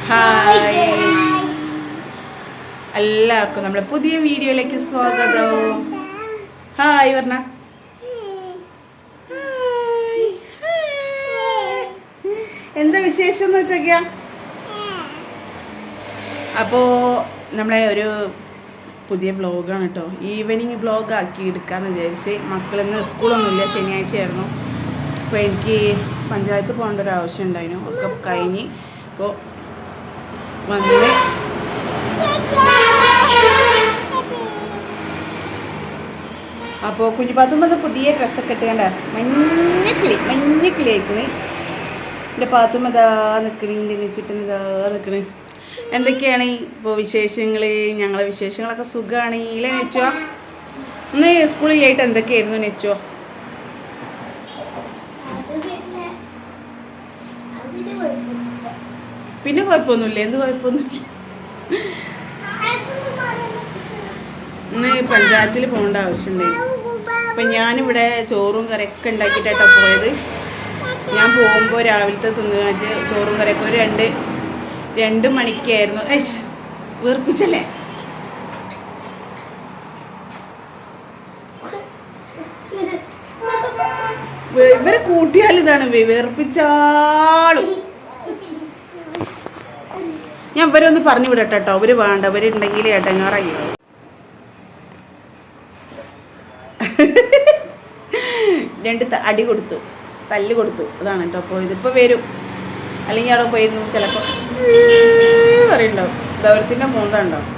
Hi എല്ലാവർക്കും നമ്മളെ പുതിയ വീഡിയോയിലേക്ക് സ്വാഗതം. ഹായ് പറഞ്ഞ എന്താ വിശേഷം എന്ന് വെച്ചോക്കിയാ. അപ്പോൾ നമ്മളെ ഒരു പുതിയ വ്ളോഗാണ് കേട്ടോ. ഈവനിങ് വ്ളോഗ് ആക്കി എടുക്കാമെന്ന് വിചാരിച്ച്. മക്കളിന്ന് സ്കൂളൊന്നുമില്ല, ശനിയാഴ്ച ആയിരുന്നു. അപ്പോൾ എനിക്ക് പഞ്ചായത്ത് പോകേണ്ട ഒരു ആവശ്യം ഉണ്ടായിരുന്നു. ഒക്കെ കഴിഞ്ഞ് ഇപ്പോൾ വന്ന് അപ്പോൾ കുഞ്ഞിപ്പാത്തുമ്പോൾ പുതിയ ഡ്രസ്സൊക്കെ ഇട്ടുകണ്ട മഞ്ഞക്കിളി ആയിക്കണ്. എൻ്റെ പാത്തുമ്മ നിൽക്കണി, എൻ്റെ നെച്ചിട്ടിന് നിൽക്കണ്. എന്തൊക്കെയാണ് ഇപ്പോൾ വിശേഷങ്ങൾ? ഞങ്ങളെ വിശേഷങ്ങളൊക്കെ സുഖമാണ് ഇല്ലേ നെച്ചോ? ഇന്ന് സ്കൂളിലായിട്ട് എന്തൊക്കെയായിരുന്നു നെച്ചോ? പിന്നെ കുഴപ്പമൊന്നുമില്ല. എന്ത് കുഴപ്പമൊന്നുമില്ല. ഇന്ന് പഞ്ചായത്തിൽ പോകേണ്ട ആവശ്യമുണ്ടായി. അപ്പം ഞാനിവിടെ ചോറും കറിയൊക്കെ ഉണ്ടാക്കിയിട്ടാട്ടോ പോയത്. ഞാൻ പോകുമ്പോൾ രാവിലത്തെ തിന്നുകാറ്റ് ചോറും കറിയൊക്കെ ഒരു രണ്ട് മണിക്കായിരുന്നു. വീർപ്പിച്ചല്ലേ? ഇവരെ കൂട്ടിയാൽ ഇതാണ് വീർപ്പിച്ചാളും. ഞാൻ ഇവരൊന്ന് പറഞ്ഞു വിടട്ടെ കേട്ടോ. അവര് വേണ്ട, അവരുണ്ടെങ്കിൽ ഏട്ടങ്ങാറായി. രണ്ട് അടി കൊടുത്തു, തല്ല് കൊടുത്തു. അതാണ് കേട്ടോ. അപ്പോൾ ഇതിപ്പോൾ വരും, അല്ലെങ്കിൽ അവിടെ പോയിരുന്നു ചിലപ്പോൾ പറയുണ്ടാവും. ദൗരത്തിൻ്റെ മൂന്നുണ്ടാവും.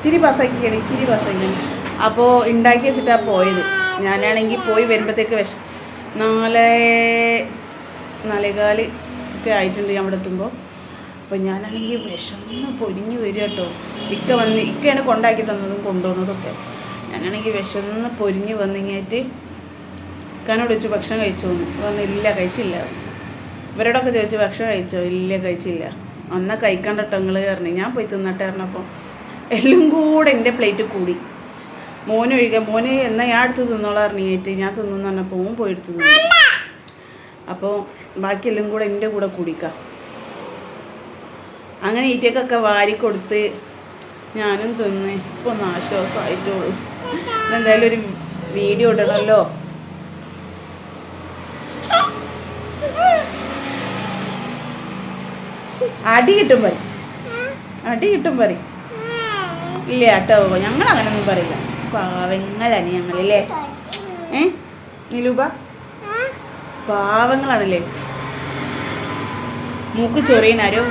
ചിരി പാസ്സാക്കിയാണ്, ചിരി പാസ്സാക്കിയാണ്. അപ്പോൾ ഉണ്ടാക്കി വെച്ചിട്ടാണ് പോയത്. ഞാനാണെങ്കിൽ പോയി വരുമ്പോഴത്തേക്ക് 4:15 ഒക്കെ ആയിട്ടുണ്ട് ഞാൻ അവിടെ എത്തുമ്പോൾ. അപ്പോൾ ഞാനാണെങ്കിൽ വിശന്ന് പൊരിഞ്ഞ് വരിക കേട്ടോ. ഇക്കയാണ് കൊണ്ടാക്കി തന്നതും കൊണ്ടുവന്നതൊക്കെ. ഞാനാണെങ്കിൽ വിശന്ന് പൊരിഞ്ഞ് വന്നിങ്ങായിട്ട് ഇക്കാനോട് ചോദിച്ചു ഭക്ഷണം കഴിച്ചോ എന്ന്. പറഞ്ഞു ഇല്ല കഴിച്ചില്ല. ഇവരോടൊക്കെ ചോദിച്ചു ഭക്ഷണം കഴിച്ചോ? ഇല്ല കഴിച്ചില്ല. എന്നാൽ കഴിക്കണ്ട കേട്ടോ നിങ്ങൾ പറഞ്ഞു. ഞാൻ പോയി തിന്നട്ടെ പറഞ്ഞപ്പോൾ എല്ലാം കൂടെ എൻ്റെ പ്ലേറ്റ് കൂടി. മോന് ഒഴിക്കാൻ, മോന് എന്നാൽ ഞാൻ എടുത്ത് തിന്നോളാം പറഞ്ഞിട്ട് ഞാൻ തിന്നു പറഞ്ഞപ്പോൾ മോൻ പോയി എടുത്ത് തിന്നു. അപ്പോൾ ബാക്കിയെല്ലാം കൂടെ എൻ്റെ കൂടെ കൂടിക്കാം. അങ്ങനെ ഈറ്റക്കൊക്കെ വാരിക്കൊടുത്ത് ഞാനും തിന്ന് ഇപ്പോൾ ഒന്ന് ആശ്വാസമായിട്ടുള്ളൂ. എന്തായാലും ഒരു വീഡിയോ ഇടണമല്ലോ. അടി കിട്ടും പറയും ഇല്ല കേട്ടോ. ഞങ്ങൾ അങ്ങനൊന്നും പറയില്ല. പാവങ്ങളാണ് ഞങ്ങളല്ലേ നിലൂപ? പാവങ്ങളാണല്ലേ. മൂക്ക് ചൊറിയനാരോ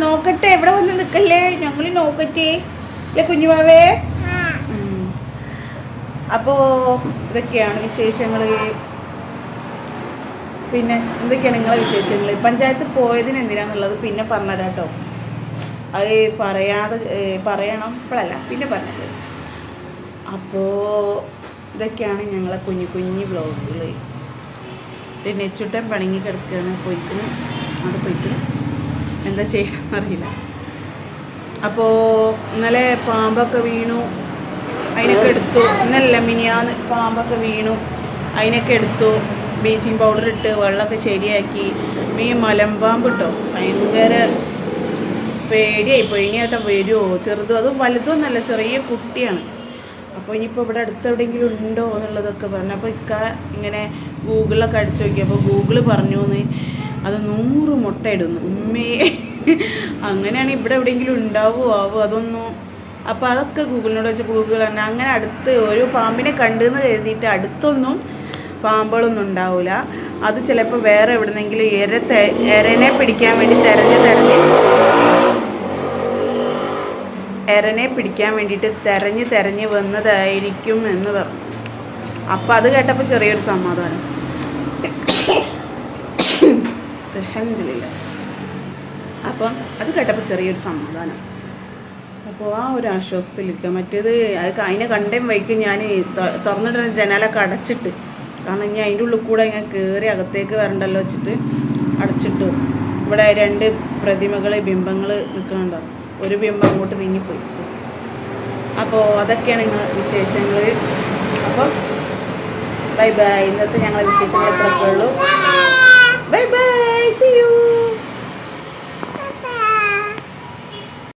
നോക്കട്ടെ. എവിടെ വന്ന് നിൽക്കല്ലേ, ഞങ്ങൾ നോക്കട്ടെ അല്ലേ കുഞ്ഞുമാവേ? അപ്പോൾ ഇതൊക്കെയാണ് വിശേഷങ്ങൾ. പിന്നെ എന്തൊക്കെയാണ് നിങ്ങളെ വിശേഷങ്ങൾ? പഞ്ചായത്ത് പോയതിന് എന്തിനാന്നുള്ളത് പിന്നെ പറഞ്ഞുതരാം കേട്ടോ. അത് പറയണം ഇപ്പോഴല്ല, പിന്നെ പറഞ്ഞത്. അപ്പോൾ ഇതൊക്കെയാണ് ഞങ്ങളെ കുഞ്ഞു വ്ളോഗുകൾ. നെച്ചുട്ടൻ പണങ്ങി കിടക്കുകയാണ്. പോയിക്കണ് എന്താ ചെയ്യണമെന്നറിയില്ല. അപ്പോൾ ഇന്നലെ പാമ്പൊക്കെ വീണു, അതിനൊക്കെ എടുത്തു. ഇന്നല്ല മിനിയാന്ന് പാമ്പൊക്കെ വീണു, അതിനൊക്കെ എടുത്തു. ബ്ലീച്ചിങ് പൗഡർ ഇട്ട് വെള്ളമൊക്കെ ശരിയാക്കി. മലമ്പാമ്പ് കേട്ടോ, ഭയങ്കര പേടിയായിപ്പോയി. ഇനിയാട്ടോ വരുമോ? ചെറുതും അതും വലുതൊന്നല്ല, ചെറിയ കുട്ടിയാണ്. അപ്പോൾ ഇനിയിപ്പോൾ ഇവിടെ അടുത്തെവിടെയെങ്കിലും ഉണ്ടോ എന്നുള്ളതൊക്കെ പറഞ്ഞു. അപ്പോൾ ഇങ്ങനെ ഗൂഗിളിലൊക്കെ അടിച്ചു നോക്കി. അപ്പോൾ ഗൂഗിൾ പറഞ്ഞു അത് 100 മുട്ട ഇടുന്നു. അങ്ങനെയാണ് ഇവിടെ എവിടെയെങ്കിലും ഉണ്ടാവുമോ അതൊന്നും. അപ്പോൾ അതൊക്കെ ഗൂഗിളിനോട് വെച്ചപ്പോൾ ഗൂഗിൾ തന്നെ അങ്ങനെ അടുത്ത് ഒരു പാമ്പിനെ കണ്ടെന്ന് കരുതിയിട്ട് അടുത്തൊന്നും പാമ്പുകളൊന്നും ഉണ്ടാവില്ല. അത് ചിലപ്പോൾ വേറെ എവിടെന്നെങ്കിലും എരനെ പിടിക്കാൻ വേണ്ടി തെരഞ്ഞ് വന്നതായിരിക്കും എന്ന് പറഞ്ഞു. അപ്പം അത് കേട്ടപ്പോൾ ചെറിയൊരു സമാധാനം. അപ്പം അത് കേട്ടപ്പോൾ ചെറിയൊരു സമാധാനം. അപ്പോൾ ആ ഒരു ആശ്വാസത്തിലിരിക്കുക. മറ്റേത് അതിനെ കണ്ടേം വൈക്കും ഞാൻ തുറന്നിട്ട് ജനാലൊക്കെ അടച്ചിട്ട്, കാരണം ഇനി അതിൻ്റെ ഉള്ളിൽ കൂടെ ഇങ്ങനെ കയറി അകത്തേക്ക് വരണ്ടല്ലോ വെച്ചിട്ട് അടച്ചിട്ടു. ഇവിടെ 2 ബിംബങ്ങൾ നിൽക്കുന്നുണ്ടോ. ഒരു ബിംബം അങ്ങോട്ട് നീങ്ങിപ്പോയി. അപ്പോൾ അതൊക്കെയാണ് നിങ്ങൾ വിശേഷങ്ങൾ. അപ്പോൾ ബൈ ബൈ. ഇന്നത്തെ ഞങ്ങളെ വിശേഷങ്ങൾ ഇത്രയൊക്കെ ഉള്ളൂ. Bye bye, see U.